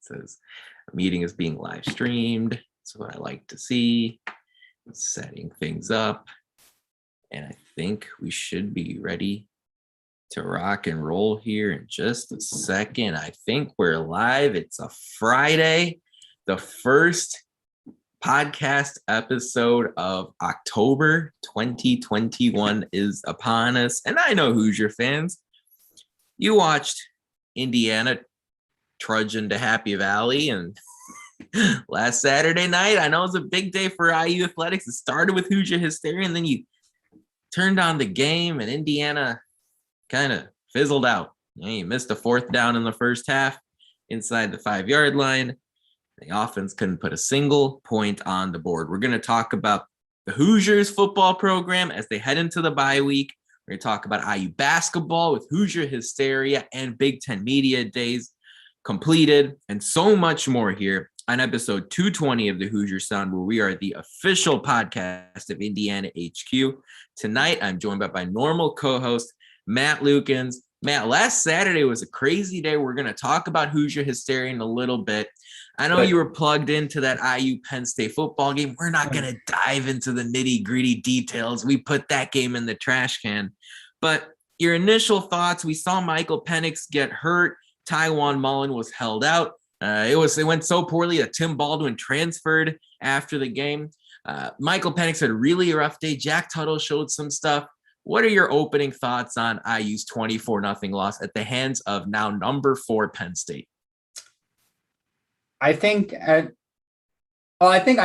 says a meeting is being live streamed. That's what I like to see. Setting things up. And I think we should be ready to rock and roll here in just a second. I think we're live. It's a Friday. The first podcast episode of October 2021 is upon us. And I know Hoosier fans, you watched Indiana trudge into Happy Valley and last Saturday night. I know it was a big day for IU athletics. It started with Hoosier Hysteria, and then you turned on the game, and Indiana kind of fizzled out. You missed a fourth down in the first half inside the 5-yard line. The offense couldn't put a single point on the board. We're going to talk about the Hoosiers football program as they head into the bye week. We're going to talk about IU basketball with Hoosier Hysteria and Big Ten Media Days completed, and so much more here on episode 220 of the Hoosier Sound, where we are the official podcast of Indiana HQ. Tonight, I'm joined by my normal co-host, Matt Lukens. Matt, last Saturday was a crazy day. We're going to talk about Hoosier Hysteria in a little bit. I know you were plugged into that IU Penn State football game. We're not going to dive into the nitty-gritty details. We put that game in the trash can. But your initial thoughts, we saw Michael Penix get hurt. Taiwan Mullen was held out. It went so poorly that Tim Baldwin transferred after the game. Michael Penix had a really rough day. Jack Tuttle showed some stuff. What are your opening thoughts on IU's 24-0 loss at the hands of now number 4 Penn State? I think I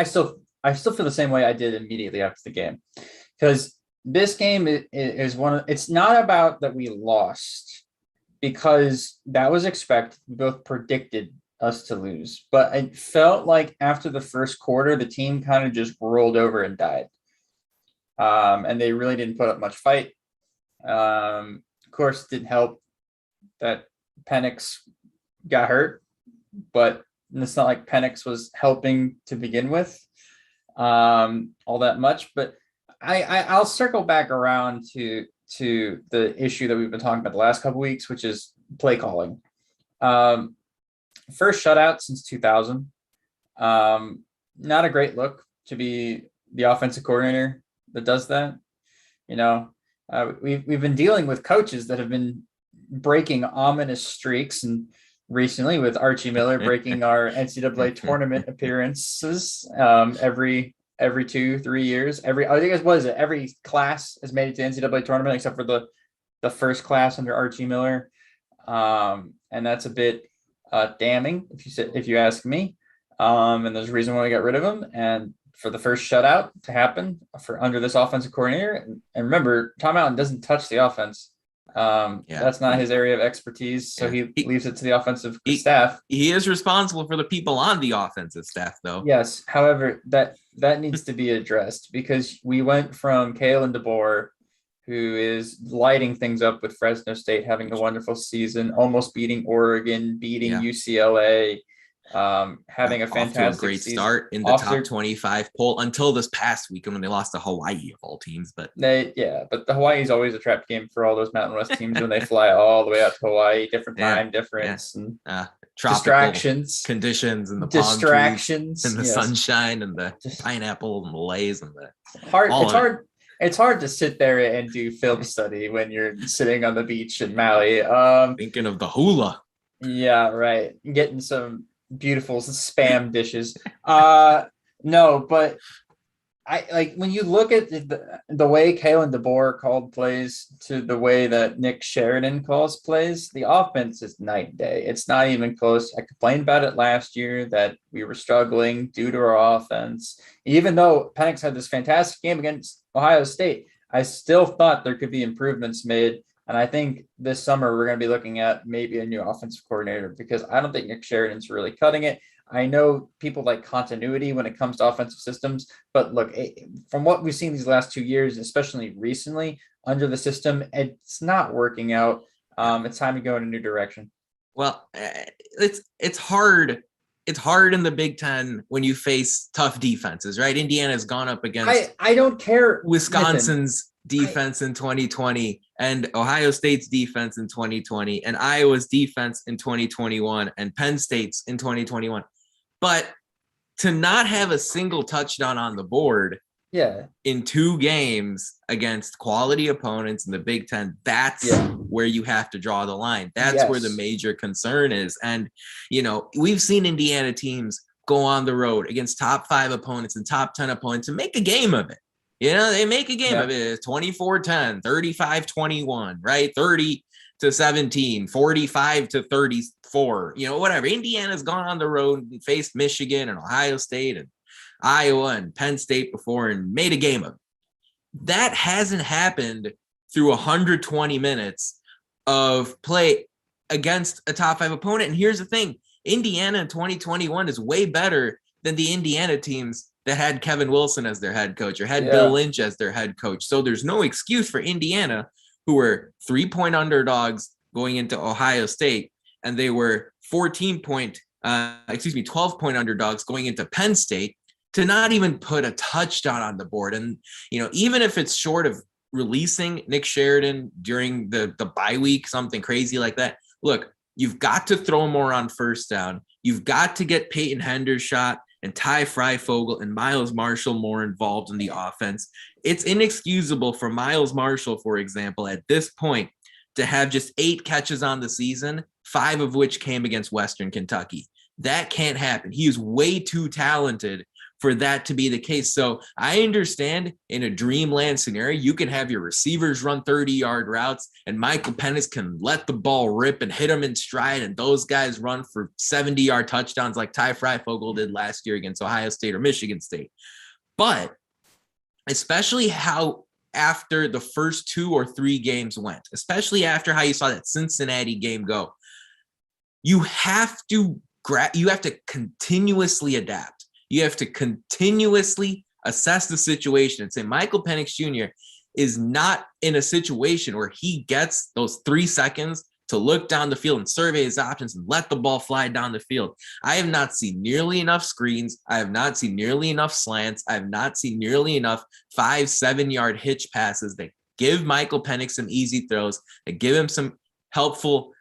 still feel the same way I did immediately after the game, because this game is it's not about that we lost, because that was expected. We both predicted us to lose, but it felt like after the first quarter, the team kind of just rolled over and died. And they really didn't put up much fight. Of course, it didn't help that Penix got hurt, but it's not like Penix was helping to begin with all that much. But I'll circle back around to the issue that we've been talking about the last couple of weeks, which is play calling. First shutout since 2000. Not a great look to be the offensive coordinator that does that. We've been dealing with coaches that have been breaking ominous streaks, and recently with Archie Miller breaking our NCAA tournament appearances every 2-3 years. Every class has made it to the NCAA tournament except for the first class under Archie Miller, and that's a bit damning if you ask me. And there's a reason why we got rid of him. And for the first shutout to happen under this offensive coordinator, and remember, Tom Allen doesn't touch the offense. That's not his area of expertise, so he leaves it to the offensive staff. He is responsible for the people on the offensive staff, though. Yes, however, that needs to be addressed, because we went from Kalen DeBoer, who is lighting things up with Fresno State, having a wonderful season, almost beating Oregon, beating UCLA, having a fantastic great season. Start in the top 25 poll until this past weekend when they lost to Hawaii of all teams. But the Hawaii is always a trap game for all those Mountain West teams when they fly all the way out to Hawaii, different time difference, and distractions, conditions, and the distractions, and the sunshine, and the pineapple, and the lays, and the It's hard to sit there and do film study when you're sitting on the beach in Maui. Thinking of the hula. Yeah, right. Getting some beautiful spam dishes. No, but I like when you look at the way Kalen DeBoer called plays to the way that Nick Sheridan calls plays, the offense is night and day. It's not even close. I complained about it last year that we were struggling due to our offense. Even though Penix had this fantastic game against Ohio State, I still thought there could be improvements made. And I think this summer we're going to be looking at maybe a new offensive coordinator, because I don't think Nick Sheridan's really cutting it. I know people like continuity when it comes to offensive systems, but look, from what we've seen these last 2 years, especially recently under the system, it's not working out. It's time to go in a new direction. Well, it's hard. It's hard in the Big Ten when you face tough defenses, right? Indiana's gone up against I don't care Wisconsin's defense in 2020. and Ohio State's defense in 2020 and Iowa's defense in 2021 and Penn State's in 2021. But to not have a single touchdown on the board in 2 games against quality opponents in the Big Ten, that's where you have to draw the line. That's where the major concern is. And, we've seen Indiana teams go on the road against top 5 opponents and top 10 opponents and make a game of it. They make a game of it. 24-10, 35-21, right? 30-17, 45-34, whatever. Indiana's gone on the road and faced Michigan and Ohio State and Iowa and Penn State before and made a game of it. That hasn't happened through 120 minutes of play against a top 5 opponent. And here's the thing. Indiana in 2021 is way better than the Indiana teams that had Kevin Wilson as their head coach or had Bill Lynch as their head coach. So there's no excuse for Indiana, who were 3-point underdogs going into Ohio State, and they were 12-point underdogs going into Penn State, to not even put a touchdown on the board. And, even if it's short of releasing Nick Sheridan during the bye week, something crazy like that, look, you've got to throw more on first down. You've got to get Peyton Hendershot and Ty Freifogel and Miles Marshall more involved in the offense. It's inexcusable for Miles Marshall, for example, at this point, to have just 8 catches on the season, 5 of which came against Western Kentucky. That can't happen. He is way too talented for that to be the case. So I understand in a dreamland scenario, you can have your receivers run 30-yard routes and Michael Penix can let the ball rip and hit them in stride, and those guys run for 70-yard touchdowns like Ty Freifogel did last year against Ohio State or Michigan State. But especially how after the first 2 or 3 games went, especially after how you saw that Cincinnati game go, you have to continuously adapt. You have to continuously assess the situation and say Michael Penix Jr. is not in a situation where he gets those 3 seconds to look down the field and survey his options and let the ball fly down the field. I have not seen nearly enough screens. I have not seen nearly enough slants. I have not seen nearly enough 5-7-yard hitch passes that give Michael Penix some easy throws, that give him some helpful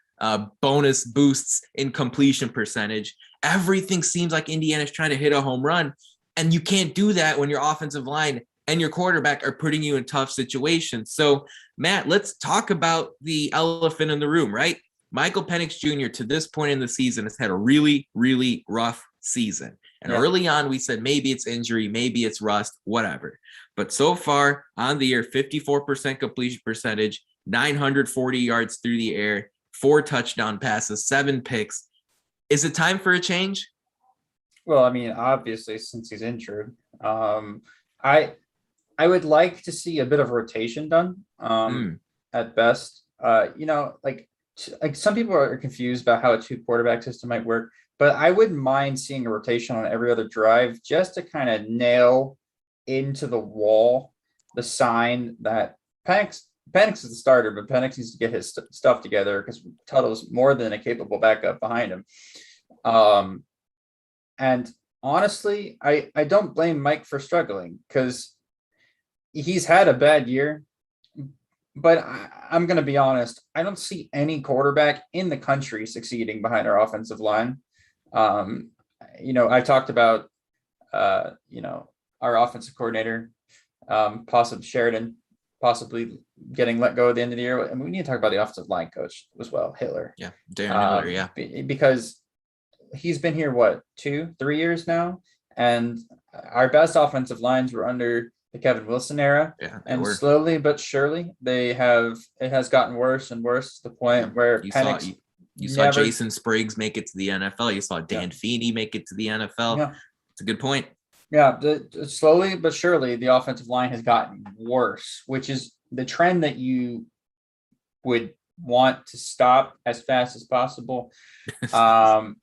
bonus boosts in completion percentage. Everything seems like Indiana's trying to hit a home run, and you can't do that when your offensive line and your quarterback are putting you in tough situations. So, Matt, let's talk about the elephant in the room, right? Michael Penix Jr. to this point in the season has had a really, really rough season. And early on, we said maybe it's injury, maybe it's rust, whatever. But so far on the year, 54% completion percentage, 940 yards through the air, 4 touchdown passes, 7 picks. Is it time for a change? Well, I mean, obviously, since he's injured, I would like to see a bit of rotation done at best. Like some people are confused about how a 2-quarterback system might work, but I wouldn't mind seeing a rotation on every other drive just to kind of nail into the wall the sign that Penix is the starter, but Penix needs to get his stuff together because Tuttle's more than a capable backup behind him. And honestly, I don't blame Mike for struggling because he's had a bad year. But I'm going to be honest, I don't see any quarterback in the country succeeding behind our offensive line. I talked about, our offensive coordinator, possibly Sheridan, possibly getting let go at the end of the year. And we need to talk about the offensive line coach as well, Hitler. Yeah, Darren Hitler, because he's been here, 2-3 years now? And our best offensive lines were under the Kevin Wilson era. Yeah, and slowly but surely it has gotten worse and worse to the point where you saw Jason Spriggs make it to the NFL. You saw Dan Feeney make it to the NFL. Yeah. It's a good point. Yeah, slowly but surely the offensive line has gotten worse, which is the trend that you would want to stop as fast as possible. Offensive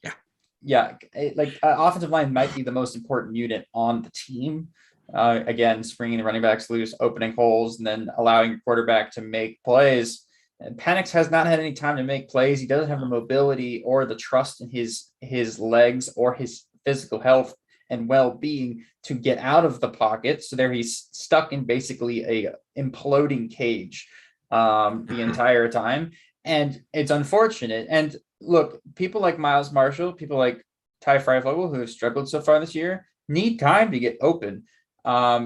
line might be the most important unit on the team. Again, springing the running backs loose, opening holes, and then allowing your quarterback to make plays. And Penix has not had any time to make plays. He doesn't have the mobility or the trust in his legs or his physical health and well-being to get out of the pocket. So there he's stuck in basically a imploding cage. the entire time. And it's unfortunate. And look, people like Miles Marshall, people like Ty Freifogel, who have struggled so far this year, need time to get open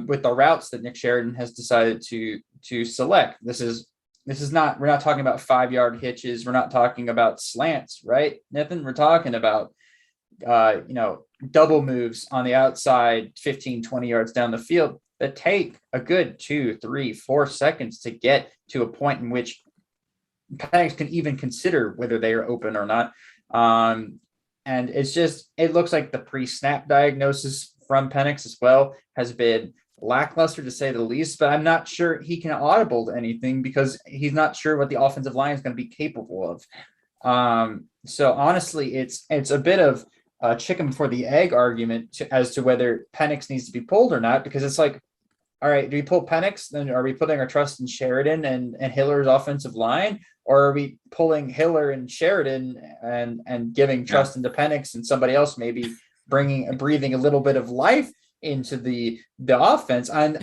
with the routes that Nick Sheridan has decided to select. This is not, we're not talking about 5-yard hitches. We're not talking about slants, right, Nithin? We're talking about double moves on the outside 15, 20 yards down the field that take a good 2, 3, 4 seconds to get to a point in which Penix can even consider whether they are open or not. And it looks like the pre-snap diagnosis from Penix as well has been lackluster, to say the least, but I'm not sure he can audible to anything because he's not sure what the offensive line is going to be capable of. So honestly, it's a bit of a chicken before the egg argument as to whether Penix needs to be pulled or not, because it's like, all right, do we pull Penix? Then are we putting our trust in Sheridan and Hiller's offensive line? Or are we pulling Hiller and Sheridan and giving trust into Penix and somebody else maybe breathing a little bit of life into the offense? And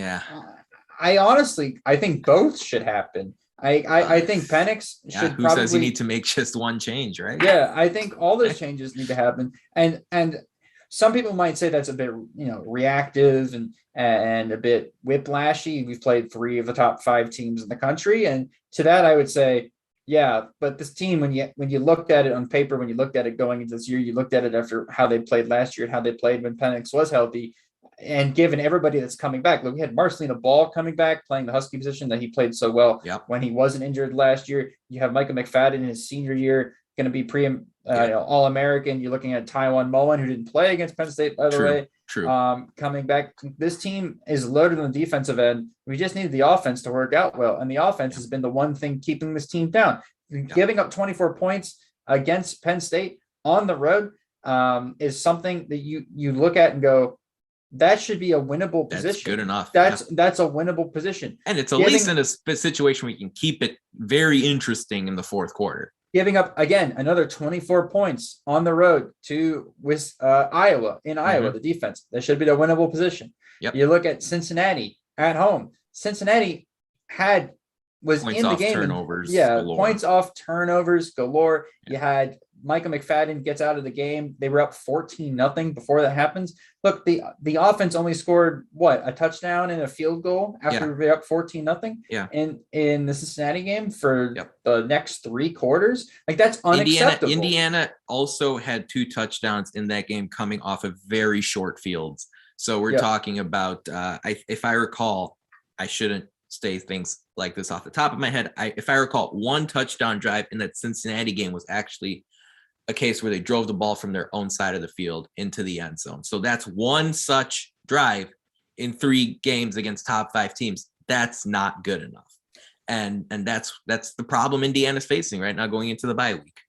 I honestly think both should happen. I think Penix should who says you need to make just one change, right? Yeah, I think all those changes need to happen. And some people might say that's a bit, reactive and a bit whiplashy. We've played 3 of the top 5 teams in the country. And to that, I would say, yeah, but this team, when you looked at it on paper, when you looked at it going into this year, you looked at it after how they played last year and how they played when Penix was healthy, and given everybody that's coming back. Look, we had Marcelino Ball coming back, playing the Husky position that he played so well when he wasn't injured last year. You have Micah McFadden in his senior year, going to be All-American. You're looking at Taiwan Mullen, who didn't play against Penn State, by the way. True. Coming back. This team is loaded on the defensive end. We just needed the offense to work out well. And the offense has been the one thing keeping this team down. Giving up 24 points against Penn State on the road is something that you look at and go, that should be a winnable position. That's good enough. That's a winnable position. And it's at least in a situation where you can keep it very interesting in the fourth quarter. Giving up, again, another 24 points on the road to Iowa, the defense. That should be the winnable position. Yep. You look at Cincinnati at home. Cincinnati was points in the off game. Turnovers Galore. Points off turnovers galore. Yeah. You had Micah McFadden gets out of the game. They were up 14-0 before that happens. Look, the offense only scored a touchdown and a field goal after we were up 14-0 in the Cincinnati game for the next 3 quarters. Like, that's unacceptable. Indiana also had 2 touchdowns in that game coming off of very short fields. So we're talking about if I recall, I shouldn't say things like this off the top of my head. If I recall, 1 touchdown drive in that Cincinnati game was actually a case where they drove the ball from their own side of the field into the end zone. So that's 1 such drive in 3 games against top 5 teams. That's not good enough. And that's the problem Indiana's facing right now going into the bye week.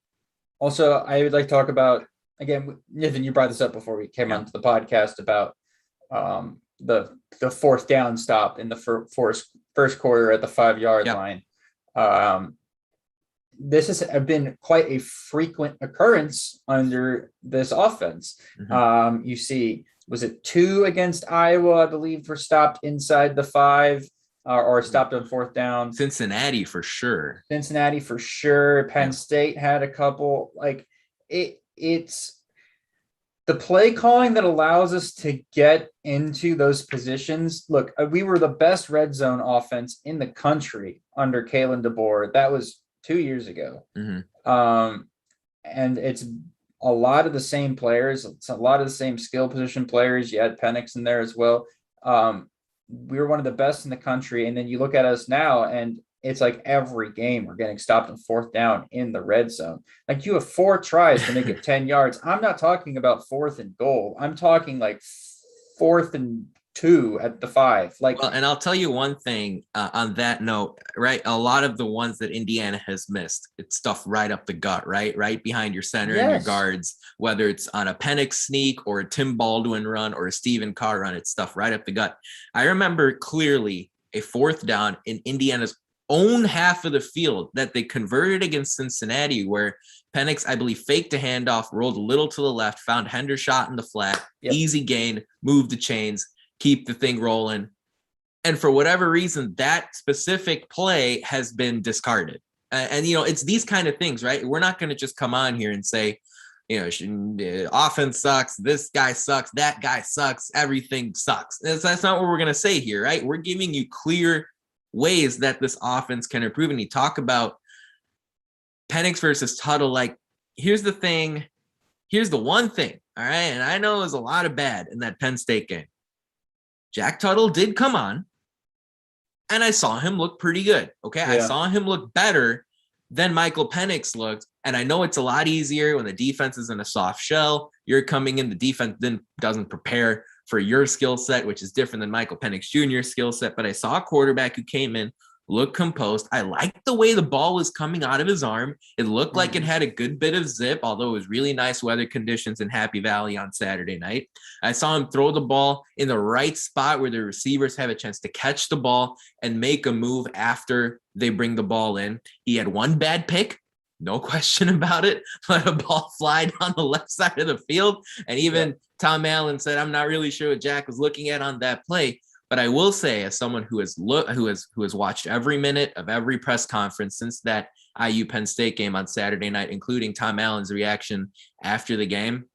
Also, I would like to talk about, again, Nithin, you brought this up before we came onto the podcast about the 4th down stop in the first quarter at the 5-yard line. This has been quite a frequent occurrence under this offense. Mm-hmm. You see, was it 2 against Iowa, I believe, were stopped inside the 5 or stopped on 4th down? Cincinnati for sure. Penn State had a couple. Like, it's the play calling that allows us to get into those positions. Look, we were the best red zone offense in the country under Kedan DeBoer. That was 2 years ago. Mm-hmm. And it's a lot of the same players. It's a lot of the same skill position players. You had Penix in there as well. We were one of the best in the country. And then you look at us now, and it's like every game we're getting stopped on 4th down in the red zone. Like, you have 4 tries to make it 10 yards. I'm not talking about 4th and goal. I'm talking like 4th and 2 at the 5. And I'll tell you one thing on that note, right? A lot of the ones that Indiana has missed, it's stuff right up the gut, right behind your center and your guards, whether it's on a Penix sneak or a Tim Baldwin run or a Stephen Carr run, it's stuff right up the gut. I remember clearly a 4th down in Indiana's own half of the field that they converted against Cincinnati, where Penix, I believe, faked a handoff, rolled a little to the left, found Hendershot in the flat, easy gain, moved the chains, keep the thing rolling. And for whatever reason, that specific play has been discarded. And it's these kind of things, right? We're not going to just come on here and say, offense sucks, this guy sucks, that guy sucks, everything sucks. That's not what we're going to say here, right? We're giving you clear ways that this offense can improve. And you talk about Penix versus Tuttle. Like, here's the thing. Here's the one thing, all right? And I know there's a lot of bad in that Penn State game. Jack Tuttle did come on, and I saw him look pretty good, okay? Yeah. I saw him look better than Michael Penix looked, and I know it's a lot easier when the defense is in a soft shell. You're coming in, the defense then doesn't prepare for your skill set, which is different than Michael Penix Jr.'s skill set, but I saw a quarterback who came in, looked composed. I liked the way the ball was coming out of his arm. It looked like it had a good bit of zip, although it was really nice weather conditions in Happy Valley on Saturday night. I saw him throw the ball in the right spot where the receivers have a chance to catch the ball and make a move after they bring the ball in. He had one bad pick, no question about it. Let a ball fly down the left side of the field. And even Tom Allen said, I'm not really sure what Jack was looking at on that play. But I will say, as someone who has watched every minute of every press conference since that IU Penn State game on Saturday night, including Tom Allen's reaction after the game,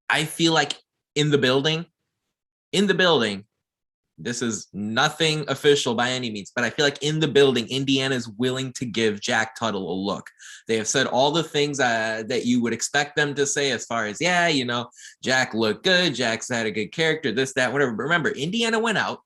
I feel like in the building, this is nothing official by any means, but I feel like in the building, Indiana is willing to give Jack Tuttle a look. They have said all the things that you would expect them to say as far as, Jack looked good, Jack's had a good character, this, that, whatever. But remember, Indiana went out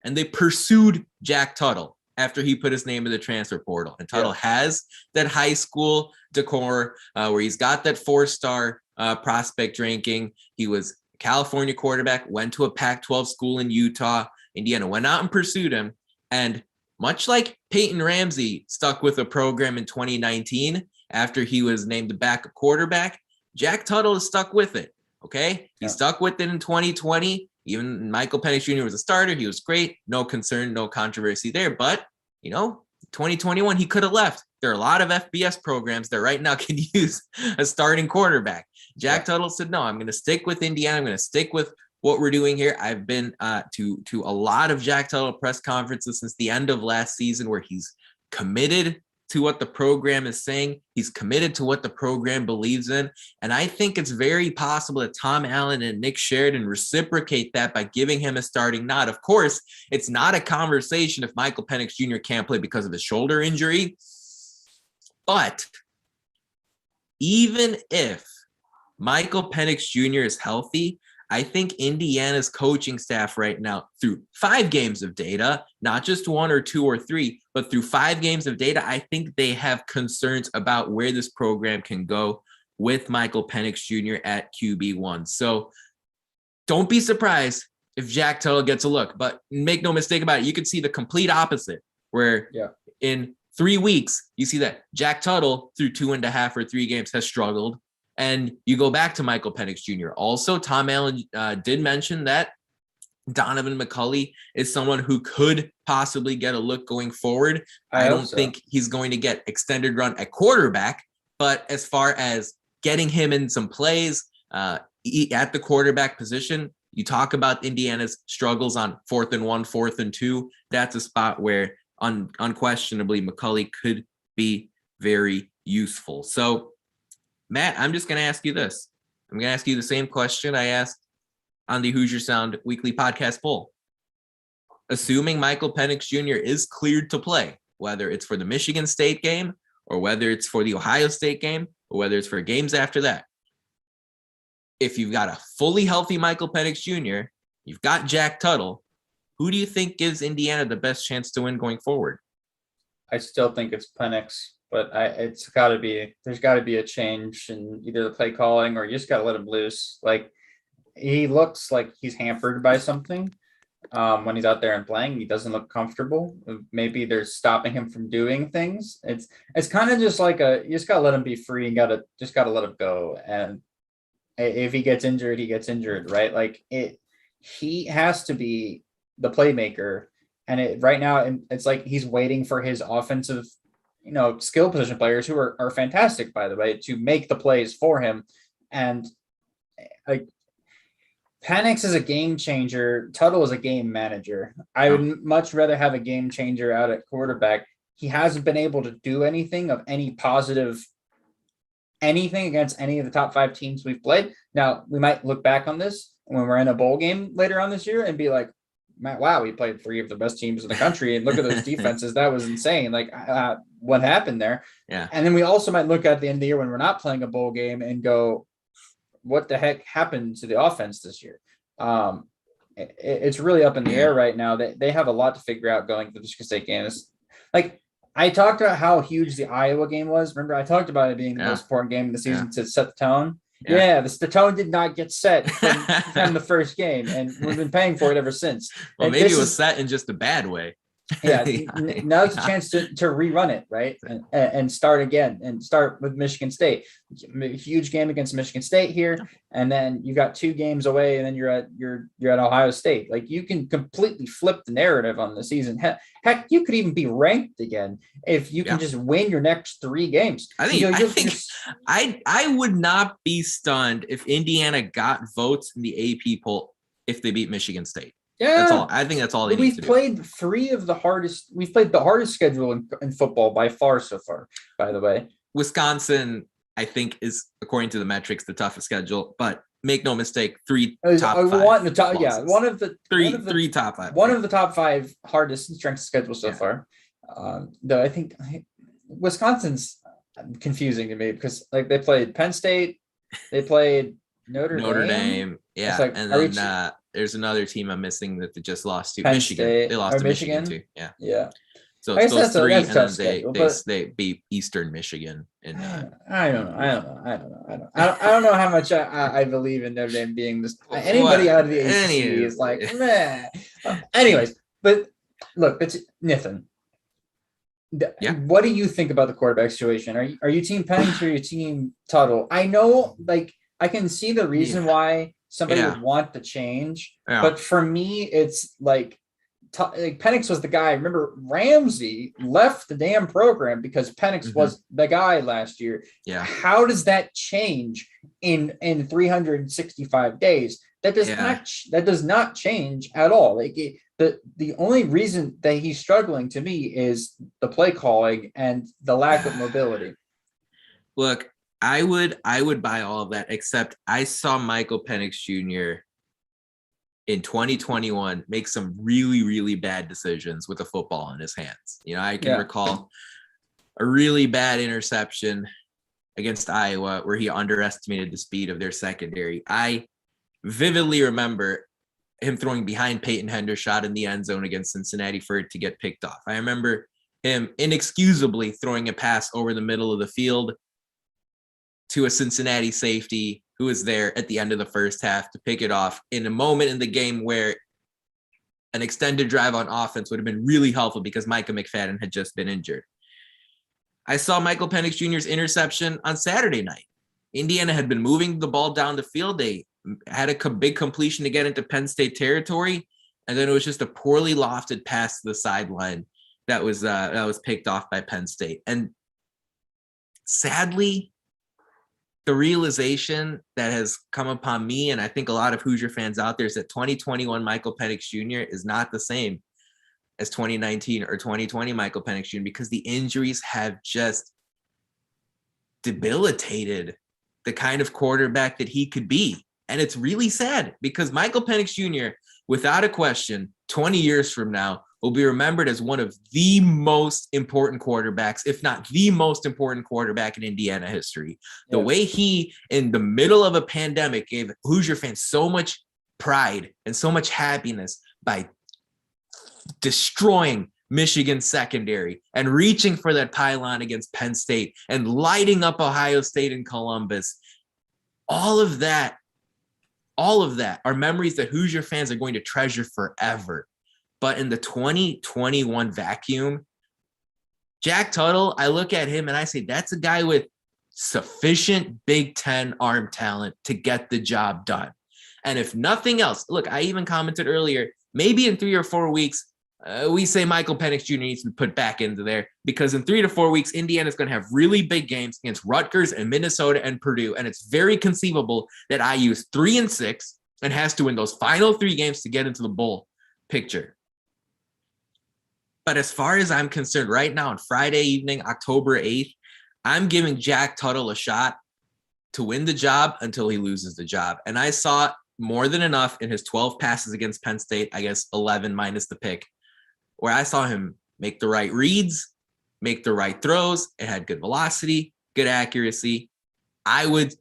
and they pursued Jack Tuttle after he put his name in the transfer portal. And Tuttle has that high school decor where he's got that 4-star prospect ranking. He was California quarterback, went to a Pac-12 school in Utah. Indiana went out and pursued him. And much like Peyton Ramsey stuck with a program in 2019 after he was named the backup quarterback, Jack Tuttle is stuck with it, okay? He stuck with it in 2020. Even Michael Penix Jr. was a starter. He was great. No concern, no controversy there. But, 2021, he could have left. There are a lot of FBS programs that right now can use a starting quarterback. Jack Tuttle said, no, I'm going to stick with Indiana. I'm going to stick with what we're doing here. I've been to a lot of Jack Tuttle press conferences since the end of last season where he's committed to what the program is saying. He's committed to what the program believes in. And I think it's very possible that Tom Allen and Nick Sheridan reciprocate that by giving him a starting nod. Of course, it's not a conversation if Michael Penix Jr. can't play because of his shoulder injury. But even if Michael Penix Jr. is healthy, I think Indiana's coaching staff right now, through 5 games of data, not just 1 or 2 or 3, but through 5 games of data, I think they have concerns about where this program can go with Michael Penix Jr. at QB1. So don't be surprised if Jack Tuttle gets a look, but make no mistake about it. You could see the complete opposite where in 3 weeks, you see that Jack Tuttle through 2.5 or 3 games has struggled. And you go back to Michael Penix Jr. Also, Tom Allen did mention that Donovan McCulley is someone who could possibly get a look going forward. I don't think he's going to get extended run at quarterback, but as far as getting him in some plays at the quarterback position, you talk about Indiana's struggles on 4th and 1, 4th and 2. That's a spot where unquestionably McCulley could be very useful. So, Matt, I'm just going to ask you this. I'm going to ask you the same question I asked on the Hoosier Sound weekly podcast poll. Assuming Michael Penix Jr. is cleared to play, whether it's for the Michigan State game or whether it's for the Ohio State game or whether it's for games after that, if you've got a fully healthy Michael Penix Jr., you've got Jack Tuttle, who do you think gives Indiana the best chance to win going forward? I still think it's Penix. But there's got to be a change in either the play calling or you just got to let him loose. Like he looks like he's hampered by something when he's out there and playing. He doesn't look comfortable. Maybe they're stopping him from doing things. It's kind of just like you just got to let him be free and got to let him go. And if he gets injured, he gets injured, right? Like he has to be the playmaker. And right now it's like he's waiting for his offensive skill position players who are fantastic, by the way, to make the plays for him. And like Penix is a game changer. Tuttle is a game manager. I would much rather have a game changer out at quarterback. He hasn't been able to do anything of any positive anything against any of the top 5 teams we've played. Now, we might look back on this when we're in a bowl game later on this year and be like, Matt, wow, we played 3 of the best teams in the country. And look at those defenses. That was insane. Like, what happened there? Yeah. And then we also might look at the end of the year when we're not playing a bowl game and go, what the heck happened to the offense this year? It's really up in the air right now. They have a lot to figure out going to the Michigan State game. It's like, I talked about how huge the Iowa game was. Remember, I talked about it being the most important game of the season to set the tone. Yeah, the tone did not get set from the first game, and we've been paying for it ever since. Well, and maybe it was set in just a bad way. Yeah, now it's a chance to rerun it, right? And start again and start with Michigan State. A huge game against Michigan State here, and then you got 2 games away, and then you're at Ohio State. Like, you can completely flip the narrative on the season. Heck, you could even be ranked again if you can just win your next 3 games. I would not be stunned if Indiana got votes in the AP poll if they beat Michigan State. Yeah, that's all. I think that's all they need to do. We've played the hardest schedule in football by far so far, by the way. Wisconsin, I think, is, according to the metrics, the toughest schedule, but make no mistake, 3 top 5. One of the 3 top 5. One of the top 5 hardest strength schedules so far. Though I think Wisconsin's confusing to me because, like, they played Penn State, they played Notre Dame. Yeah, like, and then there's another team I'm missing that they just lost to. Michigan. They lost to Michigan too. Yeah. So it's those 3, and then they beat Eastern Michigan. I don't know how much I believe in Notre Dame being this. Anybody out of the ACC is like, meh. Anyways, but look, it's Nithin. What do you think about the quarterback situation? Are you team Penix or are you team Tuttle? I know, like, I can see the reason why somebody would want to change, but for me, it's like Penix was the guy. Remember, Ramsey left the damn program because Penix was the guy last year. Yeah. How does that change in 365 days? That does not change at all. Like, the only reason that he's struggling to me is the play calling and the lack of mobility. Look, I would buy all of that, except I saw Michael Penix Jr. in 2021 make some really, really bad decisions with the football in his hands. You know, I can recall a really bad interception against Iowa where he underestimated the speed of their secondary. I vividly remember him throwing behind Peyton Hendershot in the end zone against Cincinnati for it to get picked off. I remember him inexcusably throwing a pass over the middle of the field to a Cincinnati safety who was there at the end of the first half to pick it off in a moment in the game where an extended drive on offense would have been really helpful because Micah McFadden had just been injured. I saw Michael Penix Jr.'s interception on Saturday night. Indiana had been moving the ball down the field. They had a big completion to get into Penn State territory, and then it was just a poorly lofted pass to the sideline that was picked off by Penn State. And sadly, the realization that has come upon me, and I think a lot of Hoosier fans out there, is that 2021 Michael Penix Jr. is not the same as 2019 or 2020 Michael Penix Jr. because the injuries have just debilitated the kind of quarterback that he could be. And it's really sad because Michael Penix Jr., without a question, 20 years from now, will be remembered as one of the most important quarterbacks, if not the most important quarterback in Indiana history. The way he, in the middle of a pandemic, gave Hoosier fans so much pride and so much happiness by destroying Michigan's secondary and reaching for that pylon against Penn State and lighting up Ohio State and Columbus. All of that are memories that Hoosier fans are going to treasure forever. But in the 2021 vacuum, Jack Tuttle, I look at him and I say, that's a guy with sufficient Big Ten arm talent to get the job done. And if nothing else, look, I even commented earlier, maybe in 3 or 4 weeks, we say Michael Penix Jr. needs to be put back into there because in 3 to 4 weeks, Indiana's going to have really big games against Rutgers and Minnesota and Purdue. And it's very conceivable that IU's 3-6 and has to win those final 3 games to get into the bowl picture. But as far as I'm concerned, right now on Friday evening, October 8th, I'm giving Jack Tuttle a shot to win the job until he loses the job. And I saw more than enough in his 12 passes against Penn State, I guess 11 minus the pick, where I saw him make the right reads, make the right throws. It had good velocity, good accuracy. I would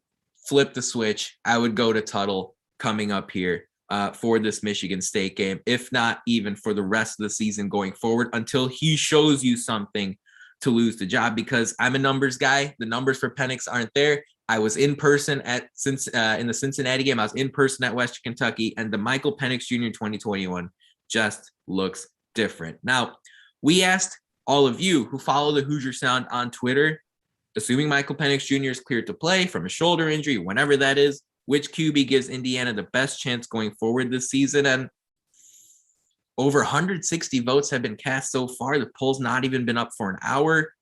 flip the switch. I would go to Tuttle coming up here for this Michigan State game, if not even for the rest of the season going forward, until he shows you something to lose the job, because I'm a numbers guy. The numbers for Penix aren't there. I was in person in the Cincinnati game. I was in person at Western Kentucky, and the Michael Penix Jr. 2021 just looks different. Now, we asked all of you who follow the Hoosier Sound on Twitter, assuming Michael Penix Jr. is cleared to play from a shoulder injury, whenever that is, which QB gives Indiana the best chance going forward this season? And over 160 votes have been cast so far. The poll's not even been up for an hour.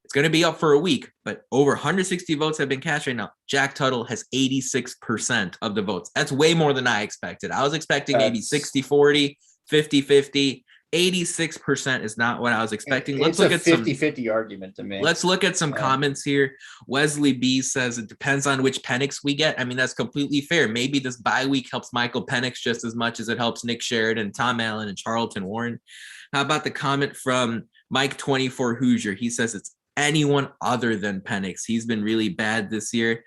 It's going to be up for a week, but over 160 votes have been cast right now. Jack Tuttle has 86% of the votes. That's way more than I expected. I was expecting maybe 60-40, 50-50. 86% is not what I was expecting. Let's look at 50-50 argument to me. Let's look at some comments here. Wesley B says it depends on which Penix we get. I mean, that's completely fair. Maybe this bye week helps Michael Penix just as much as it helps Nick Sheridan, Tom Allen, and Charlton Warren. How about the comment from Mike 24 Hoosier? He says it's anyone other than Penix. He's been really bad this year.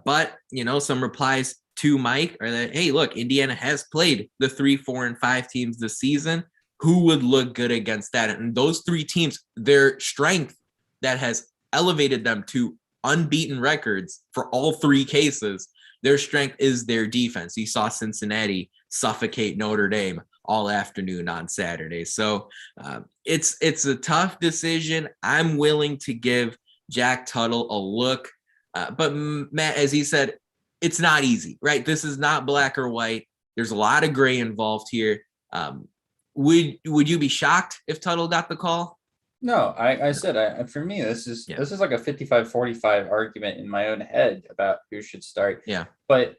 But, some replies to Mike are that, hey, look, Indiana has played the 3, 4, and 5 teams this season. Who would look good against that? And those 3 teams, their strength that has elevated them to unbeaten records for all 3 cases, their strength is their defense. You saw Cincinnati suffocate Notre Dame all afternoon on Saturday. So it's a tough decision. I'm willing to give Jack Tuttle a look. But Matt, as he said, it's not easy, right? This is not black or white. There's a lot of gray involved here. Would you be shocked if Tuttle got the call? No, I said, for me, this is like a 55-45 argument in my own head about who should start. Yeah. But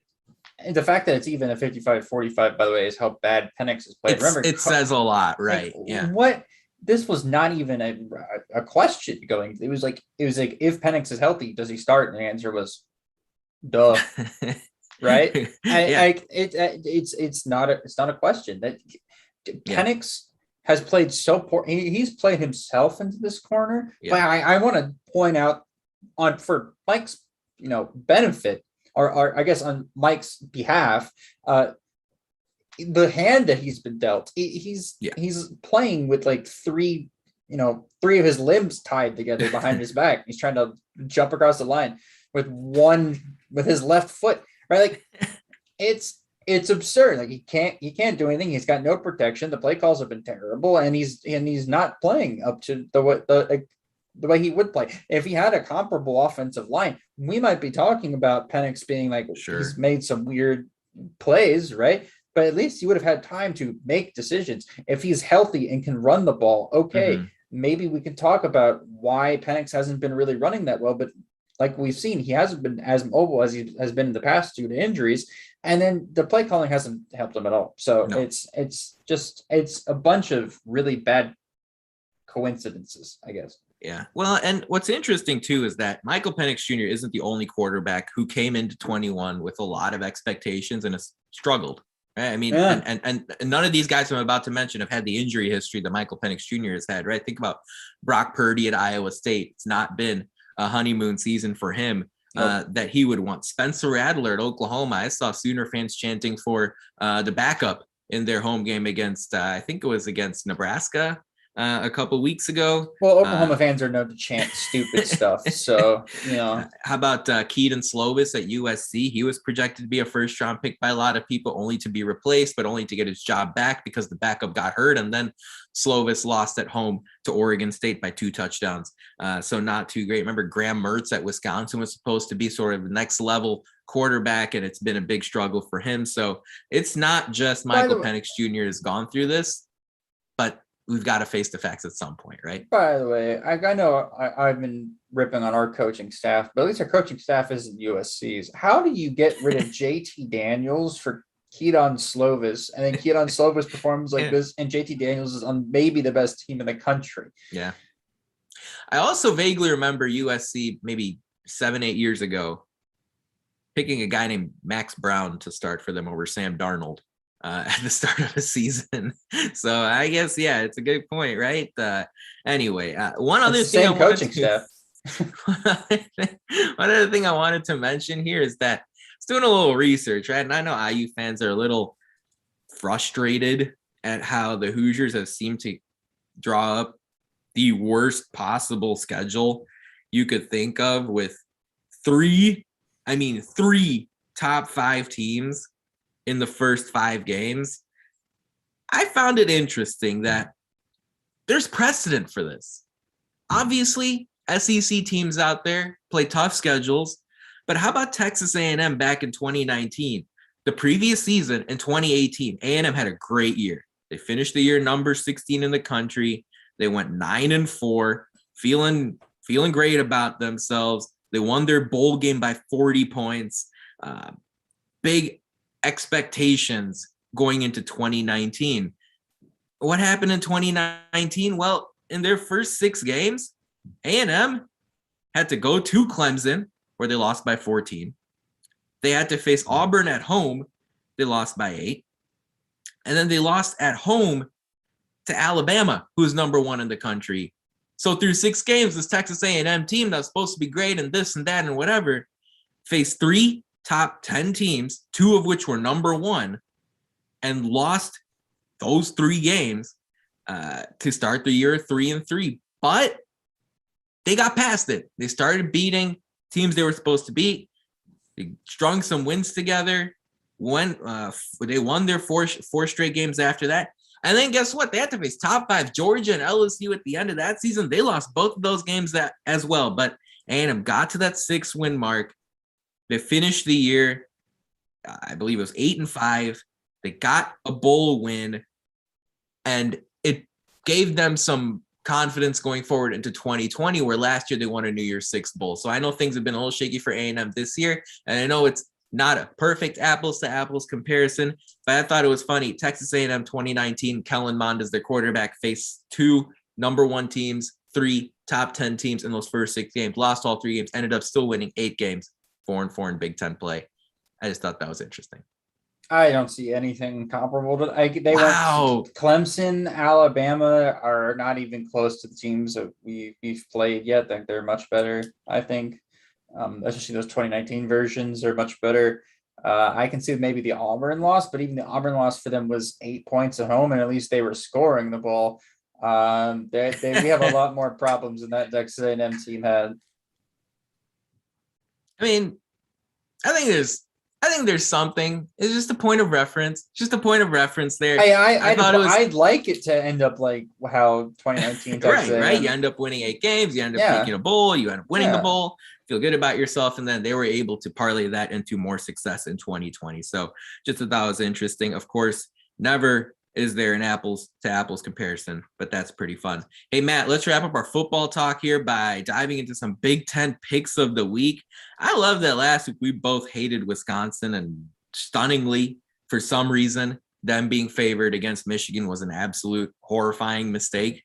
the fact that it's even a 55-45, by the way, is how bad Penix has played. Remember, it says a lot, right? Yeah. This was not even a question going. It was like if Penix is healthy, does he start? And the answer was, duh. Right? It's not a question. That Penix has played so poor. He's played himself into this corner. Yeah. But I want to point out for Mike's benefit, or I guess on Mike's behalf, the hand that he's been dealt. He's playing with like three of his limbs tied together behind his back. He's trying to jump across the line with his left foot. Right, like it's absurd. Like he can't do anything. He's got no protection. The play calls have been terrible, and he's not playing up to the way he would play. If he had a comparable offensive line, we might be talking about Penix being like, sure, he's made some weird plays, right? But at least he would have had time to make decisions. If he's healthy and can run the ball, okay, maybe we can talk about why Penix hasn't been really running that well. But like we've seen, he hasn't been as mobile as he has been in the past due to injuries. And then the play calling hasn't helped him at all. So it's a bunch of really bad coincidences, I guess. Yeah. Well, and what's interesting too is that Michael Penix Jr. isn't the only quarterback who came into 21 with a lot of expectations and has struggled. Right? I mean, and none of these guys who I'm about to mention have had the injury history that Michael Penix Jr. has had, right? Think about Brock Purdy at Iowa State. It's not been a honeymoon season for him that he would want. Spencer Rattler at Oklahoma. I saw Sooner fans chanting for the backup in their home game against, I think it was against Nebraska a couple weeks ago. Well, Oklahoma fans are known to chant stupid stuff. So, How about Kedan Slovis at USC? He was projected to be a first-round pick by a lot of people, only to be replaced, but only to get his job back because the backup got hurt. And then Slovis lost at home to Oregon State by 2 touchdowns. So not too great. Remember, Graham Mertz at Wisconsin was supposed to be sort of the next level quarterback, and it's been a big struggle for him. So it's not just Michael Penix Jr. has gone through this, but we've got to face the facts at some point, right? By the way, I know I've been ripping on our coaching staff, but at least our coaching staff isn't USC's. How do you get rid of JT Daniels for Kedan Slovis, and then Kedan Slovis performs like Yeah. this, and JT Daniels is on maybe the best team in the country. Yeah. I also vaguely remember USC maybe 7-8 years ago picking a guy named Max Brown to start for them over Sam Darnold at the start of the season. So I guess, yeah, it's a good point, right? Anyway, one other It's the thing same coaching staff. One other thing I wanted to mention here is that I was doing a little research, right? And I know IU fans are a little frustrated at how the Hoosiers have seemed to draw up the worst possible schedule you could think of, with three top 5 teams in the first 5 games. I found it interesting that there's precedent for this. Obviously, SEC teams out there play tough schedules, but how about Texas A&M back in 2019? The previous season in 2018, A&M had a great year. They finished the year number 16 in the country. They went 9-4, feeling great about themselves. They won their bowl game by 40 points. Big expectations going into 2019. What happened in 2019? Well, in their first 6 games, A&M had to go to Clemson, where they lost by 14. They had to face Auburn at home. They lost by 8. And then they lost at home to Alabama, who's number 1 in the country. So through 6 games, this Texas A&M team that's supposed to be great and this and that and whatever faced 3 top 10 teams, 2 of which were number 1, and lost those 3 games to start the year 3-3. But they got past it. They started beating teams they were supposed to beat. They strung some wins together. They won their 4 straight games after that. And then guess what? They had to face top 5 Georgia and LSU at the end of that season. They lost both of those games as well. But A&M got to that 6-win mark. They finished the year, I believe it was 8-5. They got a bowl win, and it gave them some confidence going forward into 2020, where last year they won a New Year's Six bowl. So I know things have been a little shaky for A&M this year, and I know it's not a perfect apples to apples comparison, but I thought it was funny. Texas A&M 2019, Kellen Mond as their quarterback, faced 2 number 1 teams, 3 top 10 teams in those first 6 games, lost all 3 games, ended up still winning 8 games, 4-4 in Big Ten play. I just thought that was interesting. I don't see anything comparable to they Wow. went Clemson, Alabama are not even close to the teams that we've played yet. They're much better, I think. Especially those 2019 versions are much better. I can see maybe the Auburn loss, but even the Auburn loss for them was 8 points at home, and at least they were scoring the ball. We have a lot more problems than that Texas A&M team had. I mean, I think there's something. It's just a point of reference. Just a point of reference there. I'd like it to end up like how 2019 Texas right. You end up winning 8 games. You end up making a bowl. You end up winning the bowl. Feel good about yourself, and then they were able to parlay that into more success in 2020. So just thought that was interesting. Of course, never is there an apples to apples comparison, but that's pretty fun. Hey, Matt, let's wrap up our football talk here by diving into some Big Ten picks of the week. I love that last week we both hated Wisconsin, and stunningly, for some reason, them being favored against Michigan was an absolute horrifying mistake.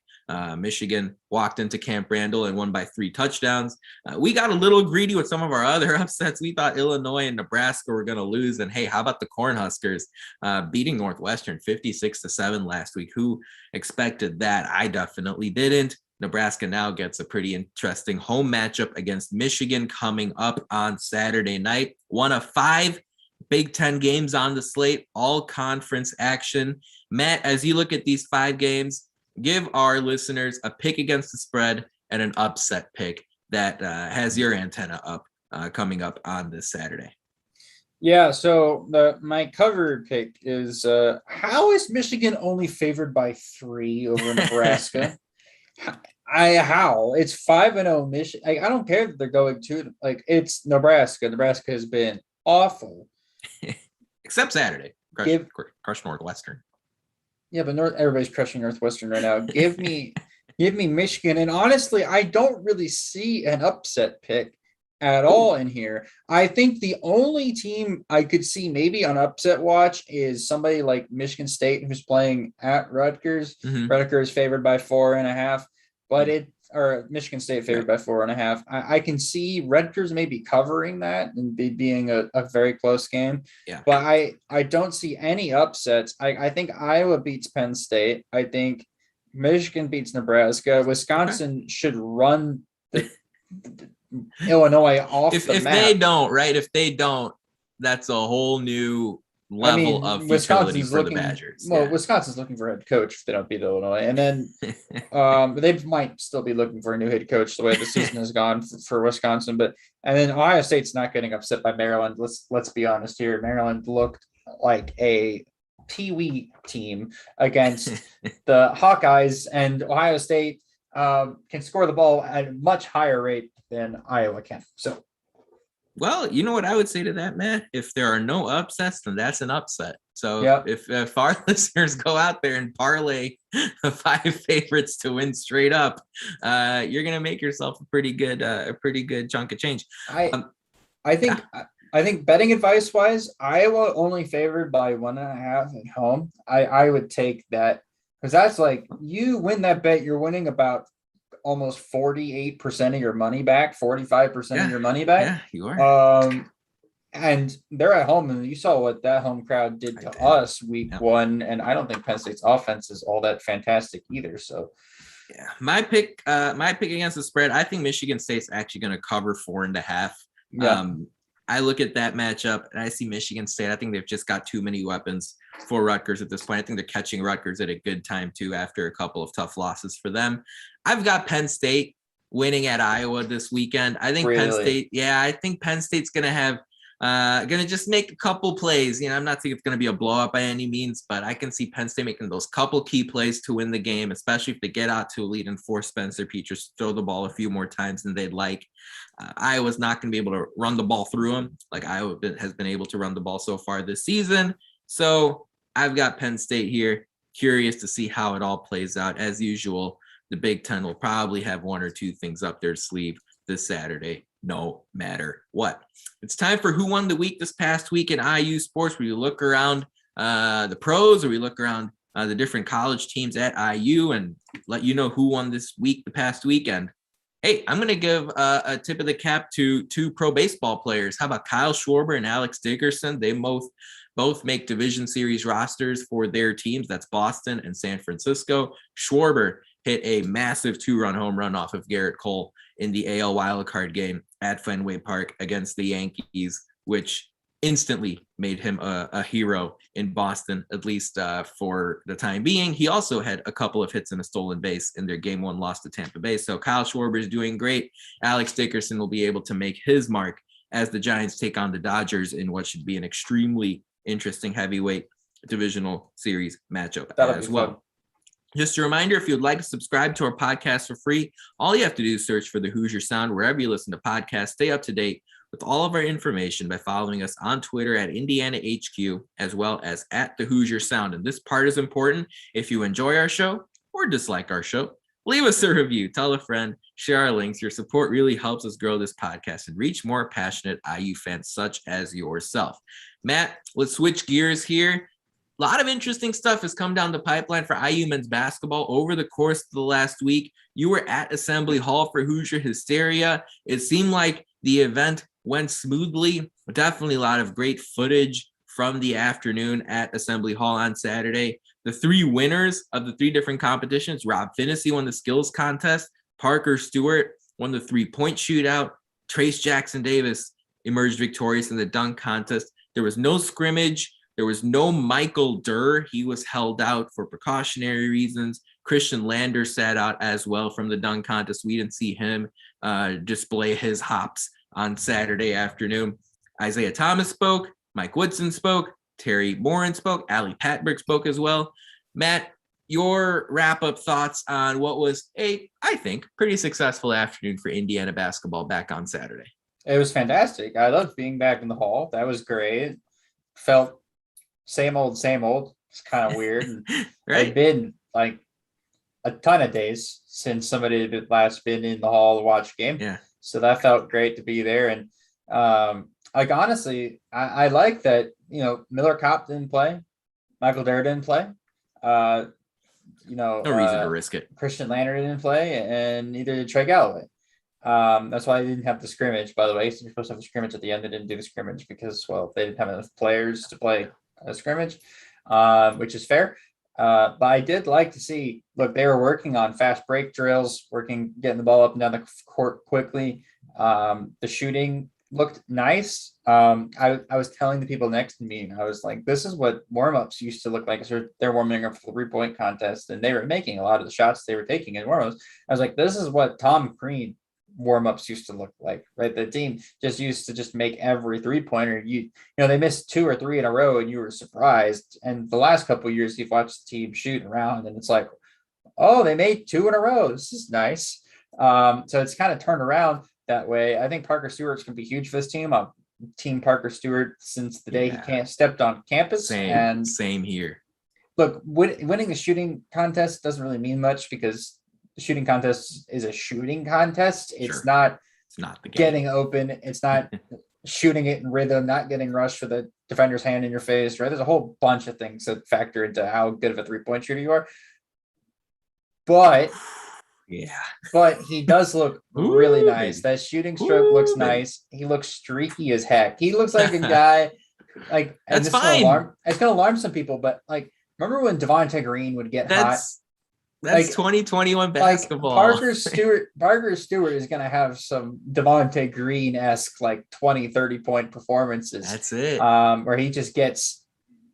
Michigan walked into Camp Randall and won by 3 touchdowns. We got a little greedy with some of our other upsets. We thought Illinois and Nebraska were going to lose. And hey, how about the Cornhuskers beating Northwestern 56-7 last week? Who expected that? I definitely didn't. Nebraska now gets a pretty interesting home matchup against Michigan coming up on Saturday night. 1 of 5 Big Ten games on the slate, all conference action. Matt, as you look at these 5 games, give our listeners a pick against the spread and an upset pick that has your antenna up coming up on this Saturday. Yeah, so my cover pick is how is Michigan only favored by 3 over Nebraska? How? It's 5-0 Michigan. I don't care that they're going to it's Nebraska. Nebraska has been awful. Except Saturday. Crush Northwestern. Yeah, but everybody's crushing Northwestern right now. Give me Michigan. And honestly, I don't really see an upset pick at all in here. I think the only team I could see maybe on upset watch is somebody like Michigan State, who's playing at Rutgers. Mhm. Rutgers favored by 4.5, but or Michigan State favored by 4.5. I can see Rutgers maybe covering that and being a very close game. Yeah. But I don't see any upsets. I think Iowa beats Penn State. I think Michigan beats Nebraska. Wisconsin should run the Illinois off If the if map. they don't, right? If they don't, that's a whole new level of futility for the Badgers. Well, Wisconsin's looking for a head coach if they don't beat Illinois, and then they might still be looking for a new head coach the way the season has gone for Wisconsin. And then Ohio State's not getting upset by Maryland. Let's be honest here. Maryland looked like a Pee-wee team against the Hawkeyes, and Ohio State can score the ball at a much higher rate than Iowa can. So, well, you know what I would say to that, Matt? If there are no upsets, then that's an upset. So if our listeners go out there and parlay the 5 favorites to win straight up, you're gonna make yourself a pretty good chunk of change. I think betting advice wise, Iowa only favored by 1.5 at home. I would take that, because that's like, you win that bet, you're winning about almost 48% of your money back, 45% of your money back. Yeah, you are. And they're at home, and you saw what that home crowd did to us week 1. And I don't think Penn State's offense is all that fantastic either. So, yeah, my pick against the spread, I think Michigan State's actually going to cover 4.5. Yeah. I look at that matchup and I see Michigan State. I think they've just got too many weapons for Rutgers at this point. I think they're catching Rutgers at a good time too, after a couple of tough losses for them. I've got Penn State winning at Iowa this weekend. I think Penn State's going to have going to just make a couple plays. You know, I'm not saying it's going to be a blowout by any means, but I can see Penn State making those couple key plays to win the game, especially if they get out to a lead and force Spencer Petras to throw the ball a few more times than they'd like. Iowa's not going to be able to run the ball through them like Iowa has been able to run the ball so far this season. So I've got Penn State here. Curious to see how it all plays out. As usual, the Big Ten will probably have 1 or 2 things up their sleeve this Saturday, no matter what. It's time for Who Won the Week this past week in IU sports, where you look around the pros, or we look around the different college teams at IU and let you know who won this week, the past weekend. Hey, I'm going to give a tip of the cap to 2 pro baseball players. How about Kyle Schwarber and Alex Dickerson? They both make division series rosters for their teams. That's Boston and San Francisco. Schwarber hit a massive 2-run home run off of Garrett Cole in the AL wildcard game at Fenway Park against the Yankees, which instantly made him a hero in Boston, at least for the time being. He also had a couple of hits and a stolen base in their Game 1 loss to Tampa Bay. So Kyle Schwarber is doing great. Alex Dickerson will be able to make his mark as the Giants take on the Dodgers in what should be an extremely interesting heavyweight divisional series matchup as well. Fun. Just a reminder, if you'd like to subscribe to our podcast for free, all you have to do is search for the Hoosier Sound wherever you listen to podcasts. Stay up to date with all of our information by following us on Twitter at Indiana HQ, as well as at the Hoosier Sound. And this part is important. If you enjoy our show or dislike our show, leave us a review, tell a friend, share our links. Your support really helps us grow this podcast and reach more passionate IU fans such as yourself. Matt, let's switch gears here. A lot of interesting stuff has come down the pipeline for IU men's basketball over the course of the last week. You were at Assembly Hall for Hoosier Hysteria. It seemed like the event went smoothly. Definitely a lot of great footage from the afternoon at Assembly Hall on Saturday. The 3 winners of the 3 different competitions: Rob Finnessy won the skills contest, Parker Stewart won the 3-point shootout, Trace Jackson Davis emerged victorious in the dunk contest. There was no scrimmage. There was no Michael Durr. He was held out for precautionary reasons. Christian Lander sat out as well from the dunk contest. We didn't see him display his hops on Saturday afternoon. Isaiah Thomas spoke. Mike Woodson spoke. Terry Morin spoke. Ali Patberg spoke as well. Matt, your wrap-up thoughts on what was I think, pretty successful afternoon for Indiana basketball back on Saturday. It was fantastic. I loved being back in the hall. That was great. Felt same old. It's kind of weird. Right? It's been like a ton of days since somebody had last been in the hall to watch a game. Yeah. So that felt great to be there. And like, honestly, I like that, Miller Kopp didn't play. Michael Dare didn't play. No reason to risk it. Christian Lander didn't play, and neither did Trey Galloway. That's why they didn't have the scrimmage, by the way. So you're supposed to have a scrimmage at the end. They didn't do the scrimmage because, well, they didn't have enough players to play a scrimmage, which is fair. But I did like to see, look, they were working on fast break drills, getting the ball up and down the court quickly. The shooting looked nice. I was telling the people next to me, I was like, this is what warm-ups used to look like. So they're warming up for the 3-point contest, and they were making a lot of the shots they were taking in warm-ups. I was like, this is what Tom Crean warm-ups used to look like, right? The team just used to just make every 3-pointer. They missed 2 or 3 in a row and you were surprised. And the last couple of years you've watched the team shoot around and it's like, oh, they made 2 in a row. This is nice. So it's kind of turned around that way. I think Parker Stewart's going to be huge for this team. Team Parker Stewart since the day he stepped on campus. Same here. Look, winning the shooting contest doesn't really mean much because the shooting contest is a shooting contest. It's not the game. Getting open. It's not shooting it in rhythm, not getting rushed for the defender's hand in your face, right? There's a whole bunch of things that factor into how good of a 3-point shooter you are. But he does look really nice. That shooting stroke looks nice. He looks streaky as heck. He looks like a guy like, and that's fine. It's gonna alarm some people, but like, remember when Devontae Green would get hot? That's 2021 basketball. Parker Stewart is going to have some Devontae Green-esque 20, 30-point performances. That's it. Where he just gets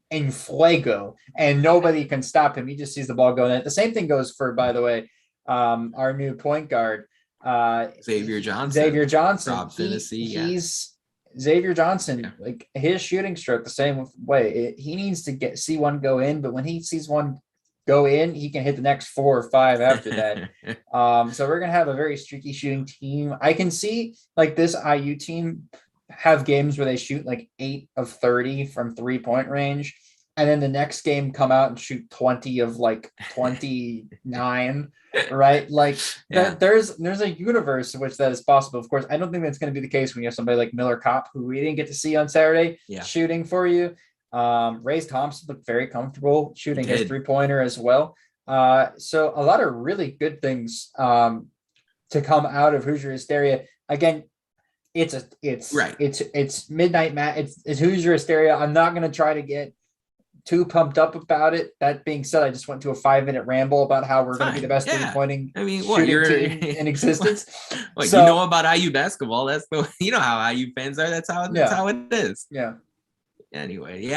in fuego and nobody can stop him. He just sees the ball going in. The same thing goes for, by the way, our new point guard, Xavier Johnson. Rob Finney, Xavier Johnson, his shooting stroke the same way. He needs to see one go in, but when he sees one go in, he can hit the next 4 or 5 after that. So we're gonna have a very streaky shooting team. I can see this IU team have games where they shoot 8 of 30 from 3-point range, and then the next game come out and shoot 20 of 29, right? There's a universe in which that is possible. Of course, I don't think that's going to be the case when you have somebody like Miller Kopp, who we didn't get to see on Saturday, shooting for you. Race Thompson looked very comfortable shooting his 3-pointer as well. So a lot of really good things to come out of Hoosier Hysteria. Again, it's midnight, Matt. It's Hoosier Hysteria. I'm not going to try to get too pumped up about it. That being said, I just went to a 5-minute ramble about how we're going to be the best 3-pointing shooting team in existence. You know about IU basketball. That's how IU fans are. That's how it is. Yeah. Anyway,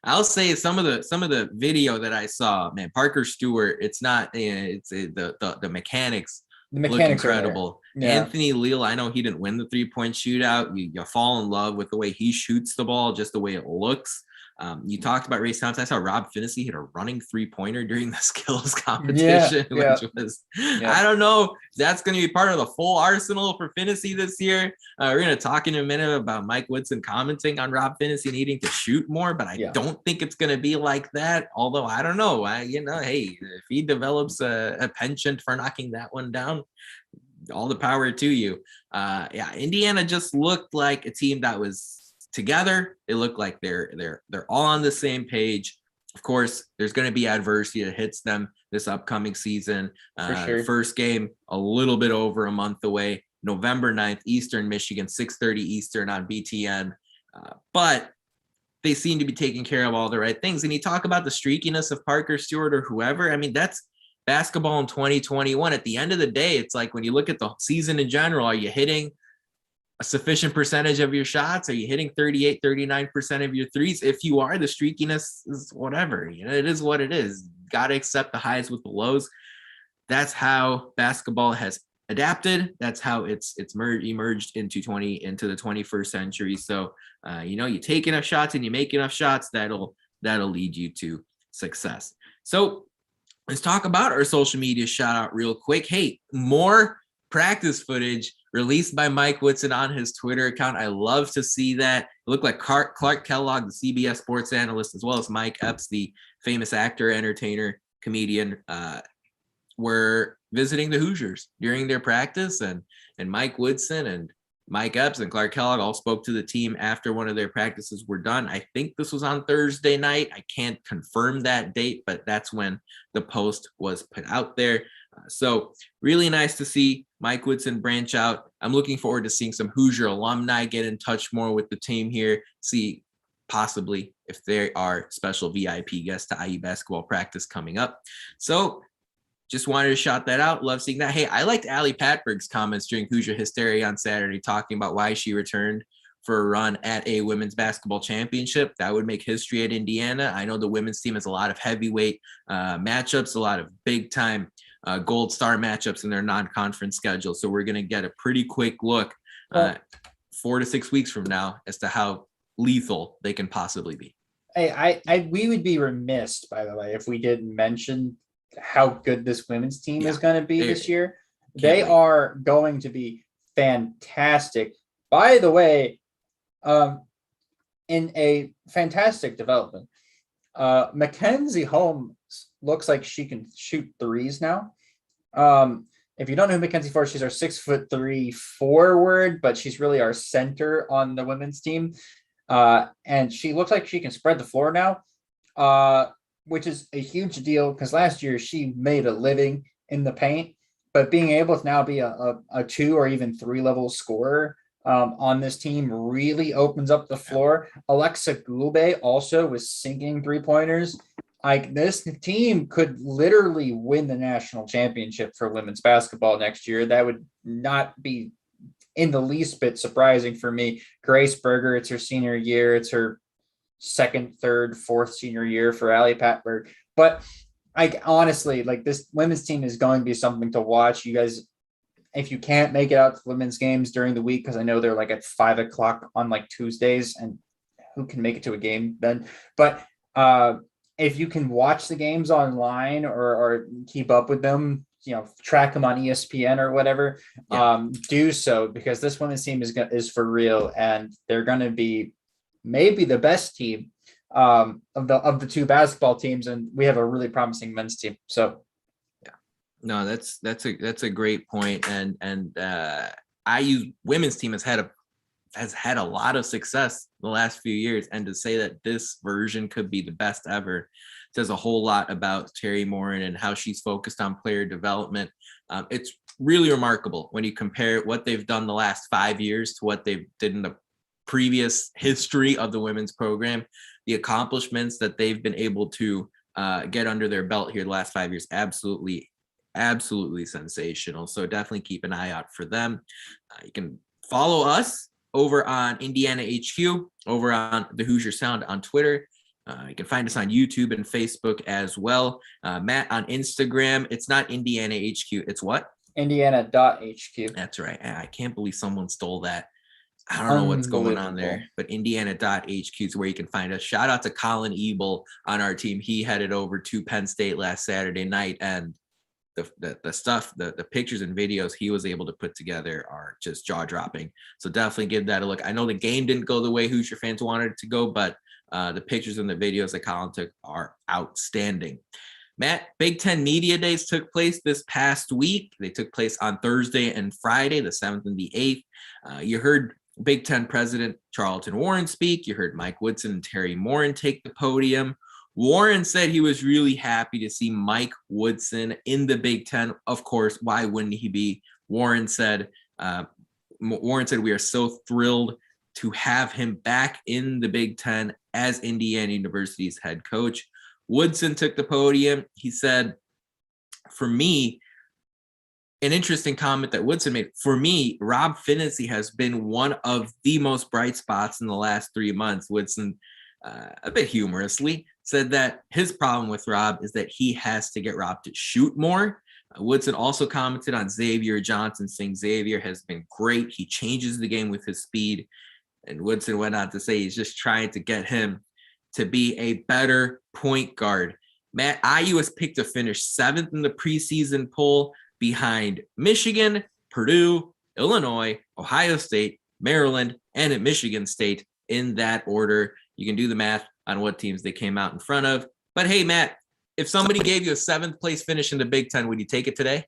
I'll say some of the video that I saw, man, Parker Stewart, it's not, it's the mechanics. The mechanics look incredible. Anthony Leal, I know he didn't win the 3-point shootout. You fall in love with the way he shoots the ball, just the way it looks. You talked about Race Thompson. I saw Rob Finney hit a running 3-pointer during the skills competition, which was, I don't know if that's going to be part of the full arsenal for Finney this year. We're going to talk in a minute about Mike Woodson commenting on Rob Finney needing to shoot more, but I don't think it's going to be like that. Although I don't know, hey, if he develops a penchant for knocking that one down, all the power to you. Indiana just looked like a team that was together. They look like they're all on the same page. Of course, there's going to be adversity that hits them this upcoming season. Sure. First game a little bit over a month away, November 9th, Eastern Michigan, 6:30 Eastern on BTN. But they seem to be taking care of all the right things. And you talk about the streakiness of Parker Stewart or whoever. That's basketball in 2021. At the end of the day, it's like when you look at the season in general, are you hitting a sufficient percentage of your shots? Are you hitting 38, 39% of your threes? If you are, the streakiness is whatever. It is what it is. Got to accept the highs with the lows. That's how basketball has adapted. That's how it's emerged into the 21st century. So, you take enough shots and you make enough shots, that'll lead you to success. So let's talk about our social media shout out real quick. Hey, more practice footage released by Mike Woodson on his Twitter account. I love to see that. It looked like Clark Kellogg, the CBS sports analyst, as well as Mike Epps, the famous actor, entertainer, comedian, were visiting the Hoosiers during their practice. And And Mike Woodson and Mike Epps and Clark Kellogg all spoke to the team after one of their practices were done. I think this was on Thursday night. I can't confirm that date, but that's when the post was put out there. So really nice to see Mike Woodson branch out. I'm looking forward to seeing some Hoosier alumni get in touch more with the team here, see possibly if there are special VIP guests to IU basketball practice coming up. So just wanted to shout that out. Love seeing that. Hey, I liked Allie Patberg's comments during Hoosier Hysteria on Saturday, talking about why she returned for a run at a women's basketball championship. That would make history at Indiana. I know the women's team has a lot of heavyweight matchups, a lot of big time gold star matchups in their non-conference schedule. So we're going to get a pretty quick look 4 to 6 weeks from now as to how lethal they can possibly be. Hey, we would be remiss, by the way, if we didn't mention how good this women's team is going to be this year. They are going to be fantastic. By the way, in a fantastic development, Mackenzie Holmes looks like she can shoot threes now. If you don't know who Mackenzie Forrest, she's our 6'3" forward, but she's really our center on the women's team. And she looks like she can spread the floor now, which is a huge deal because last year she made a living in the paint, but being able to now be a 2 or even 3 level scorer on this team really opens up the floor. Alexa Gulbe also was sinking 3-pointers. Like, this team could literally win the national championship for women's basketball next year. That would not be in the least bit surprising for me. Grace Berger, it's her senior year. It's her second, third, fourth senior year for Allie Patberg. But honestly, this women's team is going to be something to watch. You guys, if you can't make it out to women's games during the week, because I know they're at 5:00 on Tuesdays, and who can make it to a game then? But if you can watch the games online or keep up with them, track them on ESPN or whatever, do so, because this women's team is for real, and they're going to be maybe the best team of the 2 basketball teams, and we have a really promising men's team. So no, that's a great point. And IU women's team has had a lot of success the last few years, and to say that this version could be the best ever says a whole lot about Terry Morin and how she's focused on player development. It's really remarkable when you compare what they've done the last 5 years to what they did in the previous history of the women's program. The accomplishments that they've been able to get under their belt here the last 5 years, absolutely sensational. So definitely keep an eye out for them. You can follow us over on Indiana HQ, over on the Hoosier Sound on Twitter. You can find us on YouTube and Facebook as well. Matt, on Instagram, it's not Indiana HQ. It's what? Indiana.HQ. That's right. I can't believe someone stole that. I don't know what's going on there, but Indiana.HQ is where you can find us. Shout out to Colin Ebel on our team. He headed over to Penn State last Saturday night, and the stuff, the pictures and videos he was able to put together are just jaw-dropping. So definitely give that a look. I know the game didn't go the way Hoosier fans wanted it to go, but the pictures and the videos that Colin took are outstanding. Matt, Big Ten Media Days took place this past week. They took place on Thursday and Friday, the 7th and the 8th. You heard Big Ten President Charlton Warren speak. You heard Mike Woodson and Terry Morin take the podium. Warren said he was really happy to see Mike Woodson in the Big Ten. Of course, why wouldn't he be? Warren said, we are so thrilled to have him back in the Big Ten as Indiana University's head coach. Woodson took the podium. He said, for me, an interesting comment that Woodson made, for me, Rob Finney has been one of the most bright spots in the last 3 months. Woodson, a bit humorously, said that his problem with Rob is that he has to get Rob to shoot more. Woodson also commented on Xavier Johnson, saying Xavier has been great. He changes the game with his speed. And Woodson went on to say he's just trying to get him to be a better point guard. Matt, IU has picked to finish 7th in the preseason poll behind Michigan, Purdue, Illinois, Ohio State, Maryland, and at Michigan State in that order. You can do the math on what teams they came out in front of. But hey, Matt, if somebody gave you a 7th place finish in the Big Ten, would you take it today?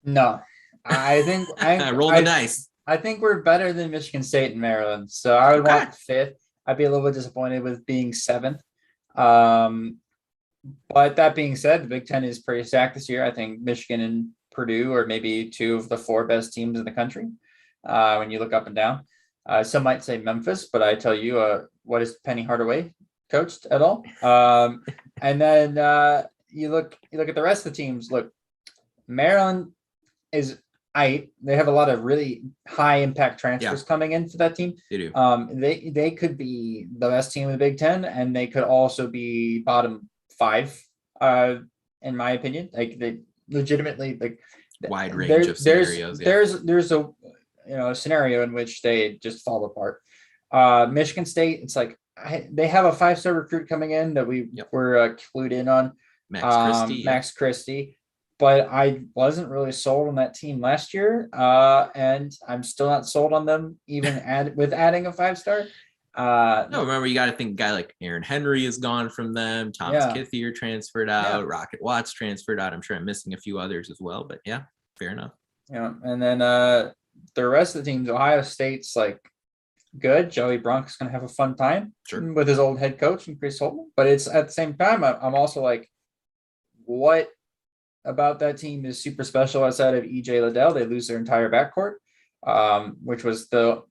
No. I think Roll the dice. I think we're better than Michigan State and Maryland. So I would Okay. want fifth. I'd be a little bit disappointed with being seventh. But that being said, the Big Ten is pretty stacked this year. I think Michigan and Purdue are maybe two of the four best teams in the country when you look up and down. Some might say Memphis, but I tell you, what is Penny Hardaway coached at all? And then you look at the rest of the teams. Look, Maryland is they have a lot of really high impact transfers coming in for that team. They do. They could be the best team in the Big Ten, and they could also be bottom 5, in my opinion. Like they legitimately like wide range of scenarios. There's a scenario in which they just fall apart. Michigan State, it's like they have a 5-star recruit coming in that we were clued in on, Max Christie. But I wasn't really sold on that team last year, and I'm still not sold on them even adding a 5-star. No, remember, you got to think a guy like Aaron Henry is gone from them. Thomas Kithier transferred out. Rocket Watts transferred out. I'm sure I'm missing a few others as well, but yeah, fair enough. Yeah, and then the rest of the teams, Ohio State's like good. Joey Bronco's going to have a fun time with his old head coach and Chris Holtman. But it's at the same time, I'm also like, what about that team is super special outside of EJ Liddell? They lose their entire backcourt, which was the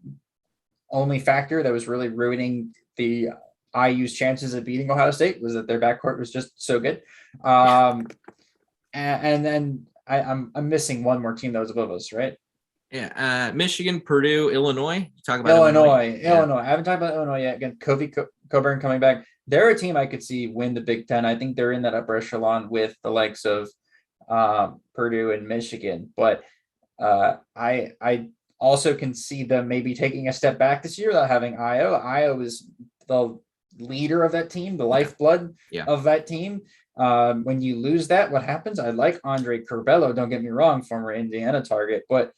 only factor that was really ruining the IU's chances of beating Ohio State, was that their backcourt was just so good. And then I'm missing one more team that was above us, right? Yeah, Michigan, Purdue, Illinois. Talk about Illinois. I haven't talked about Illinois yet. Again, Coburn coming back. They're a team I could see win the Big Ten. I think they're in that upper echelon with the likes of Purdue and Michigan. But I also can see them maybe taking a step back this year without having Io. Io is the leader of that team, the lifeblood of that team. When you lose that, what happens? I like Andre Curbelo, don't get me wrong, former Indiana target, but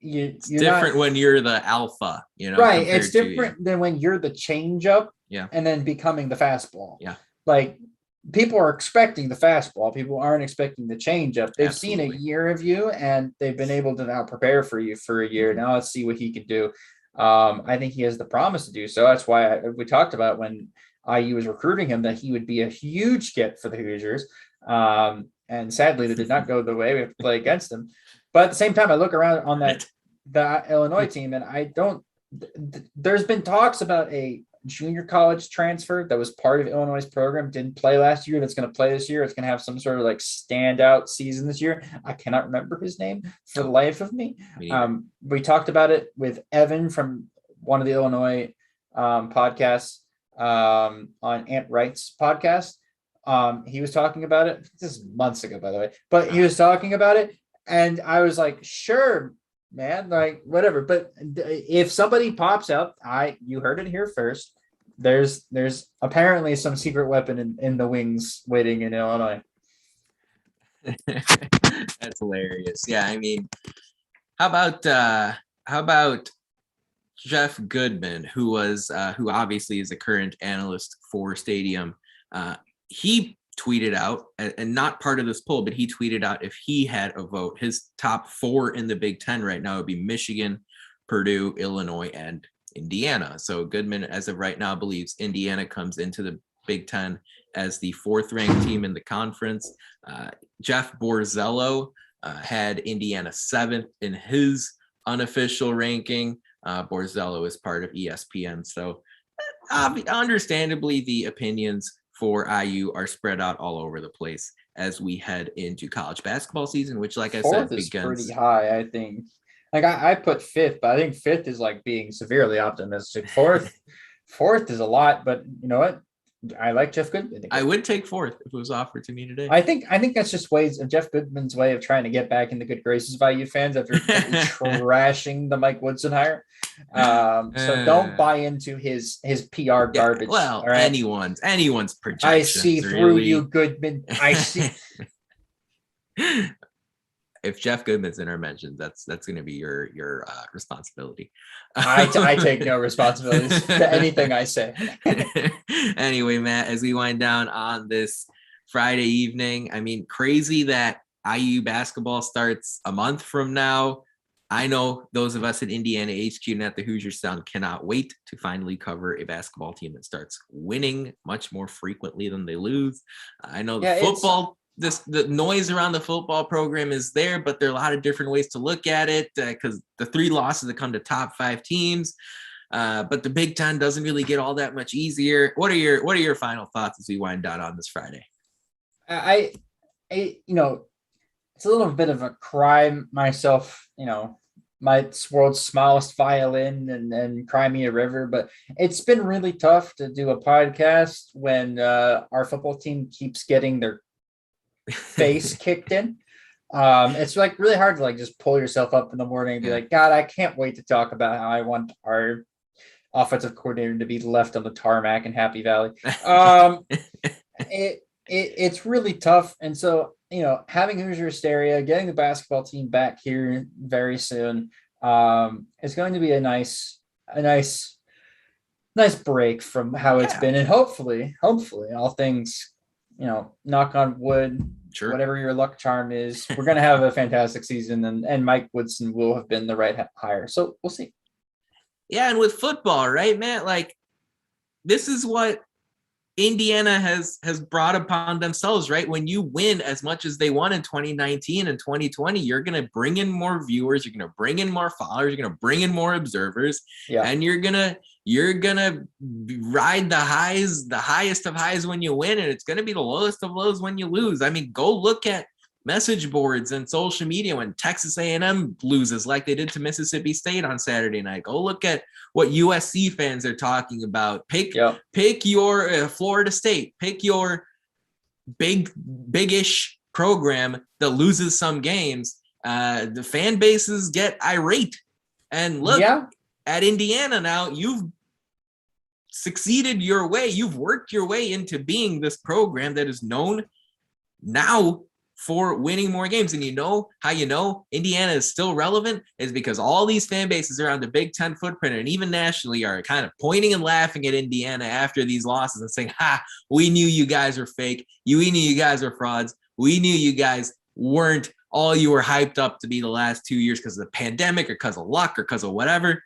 it's different when you're the alpha, right? It's different than when you're the changeup, and then becoming the fastball. Like people are expecting the fastball, people aren't expecting the changeup. They've seen a year of you, and they've been able to now prepare for you for a year. Now let's see what he can do. I think he has the promise to do so. That's why we talked about when IU was recruiting him that he would be a huge get for the Hoosiers. And sadly, that did not go the way. We have to play against him. But at the same time, I look around on the Illinois team, and there's been talks about a junior college transfer that was part of Illinois' program, didn't play last year, that's going to play this year. It's going to have some sort of like standout season this year. I cannot remember his name for the life of me. We talked about it with Evan from one of the Illinois podcasts, on Ant Wright's podcast. He was talking about it. This is months ago, by the way, but he was talking about it. And I was like, sure, man, like whatever. But if somebody pops up, you heard it here first. There's apparently some secret weapon in the wings waiting in Illinois. That's hilarious. Yeah, I mean, how about Jeff Goodman, who obviously is a current analyst for Stadium. He tweeted out, and not part of this poll, but he tweeted out if he had a vote, his top 4 in the Big Ten right now would be Michigan, Purdue, Illinois, and Indiana. So Goodman, as of right now, believes Indiana comes into the Big Ten as the 4th ranked team in the conference. Jeff Borzello had Indiana 7th in his unofficial ranking. Borzello is part of ESPN. So understandably, the opinions for IU are spread out all over the place as we head into college basketball season, which, like I said, is pretty high, I think. Like I put 5th, but I think 5th is like being severely optimistic. 4th is a lot, but you know what? I like Jeff Goodman. I would take 4th if it was offered to me today. I think that's just ways of Jeff Goodman's way of trying to get back in the good graces of IU fans after trashing the Mike Woodson hire. So don't buy into his PR garbage. Well, right? anyone's projections. I see through you, Goodman. I see. If Jeff Goodman's in our mentions, that's going to be your responsibility. I take no responsibilities to anything I say. Anyway, Matt, as we wind down on this Friday evening, I mean, crazy that IU basketball starts a month from now. I know those of us at Indiana HQ and at the Hoosier Sound cannot wait to finally cover a basketball team that starts winning much more frequently than they lose. I know the football, the noise around the football program is there, but there are a lot of different ways to look at it because the 3 losses that come to top 5 teams. But the Big Ten doesn't really get all that much easier. What are your final thoughts as we wind down on this Friday? I it's a little bit of a cry myself, my world's smallest violin and Cry Me a River, but it's been really tough to do a podcast when our football team keeps getting their face kicked in. It's like really hard to like just pull yourself up in the morning and be like, God, I can't wait to talk about how I want our offensive coordinator to be left on the tarmac in Happy Valley. It's really tough. And so, having Hoosier Hysteria, getting the basketball team back here very soon, is going to be a nice break from how it's been. And hopefully all things, knock on wood, sure, whatever your luck charm is, we're going to have a fantastic season and Mike Woodson will have been the right hire. So we'll see. Yeah. And with football, right, Matt, like this is what Indiana has brought upon themselves, right? When you win as much as they won in 2019 and 2020, you're going to bring in more viewers, you're going to bring in more followers, you're going to bring in more observers, and you're going to ride the highest of highs when you win, and it's going to be the lowest of lows when you lose. I mean, go look at message boards and social media when Texas A&M loses like they did to Mississippi State on Saturday night. Go look at what USC fans are talking about. Pick your Florida State, pick your big-ish program that loses some games. The fan bases get irate. And look at Indiana now, you've succeeded your way. You've worked your way into being this program that is known now for winning more games. And how Indiana is still relevant is because all these fan bases around the Big Ten footprint and even nationally are kind of pointing and laughing at Indiana after these losses and saying, we knew you guys were fake. We knew you guys were frauds. We knew you guys weren't all you were hyped up to be the last 2 years because of the pandemic or because of luck or because of whatever.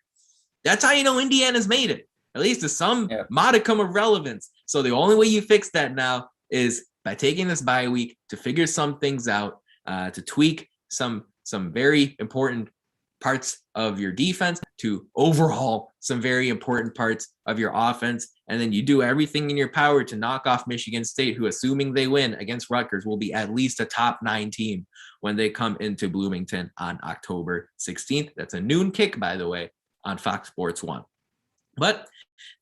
That's how you know Indiana's made it, at least to some modicum of relevance. So the only way you fix that now is by taking this bye week to figure some things out, to tweak some very important parts of your defense, to overhaul some very important parts of your offense. And then you do everything in your power to knock off Michigan State, who, assuming they win against Rutgers, will be at least a top 9 team when they come into Bloomington on October 16th. That's a noon kick, by the way, on Fox Sports 1. But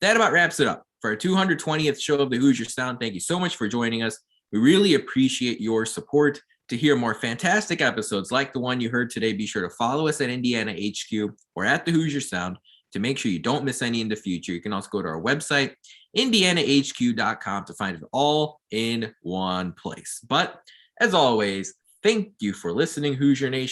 that about wraps it up for our 220th show of the Hoosier Sound. Thank you so much for joining us. We really appreciate your support. To hear more fantastic episodes like the one you heard today, be sure to follow us at Indiana HQ or at the Hoosier Sound to make sure you don't miss any in the future. You can also go to our website, indianahq.com, to find it all in one place. But as always, thank you for listening, Hoosier Nation.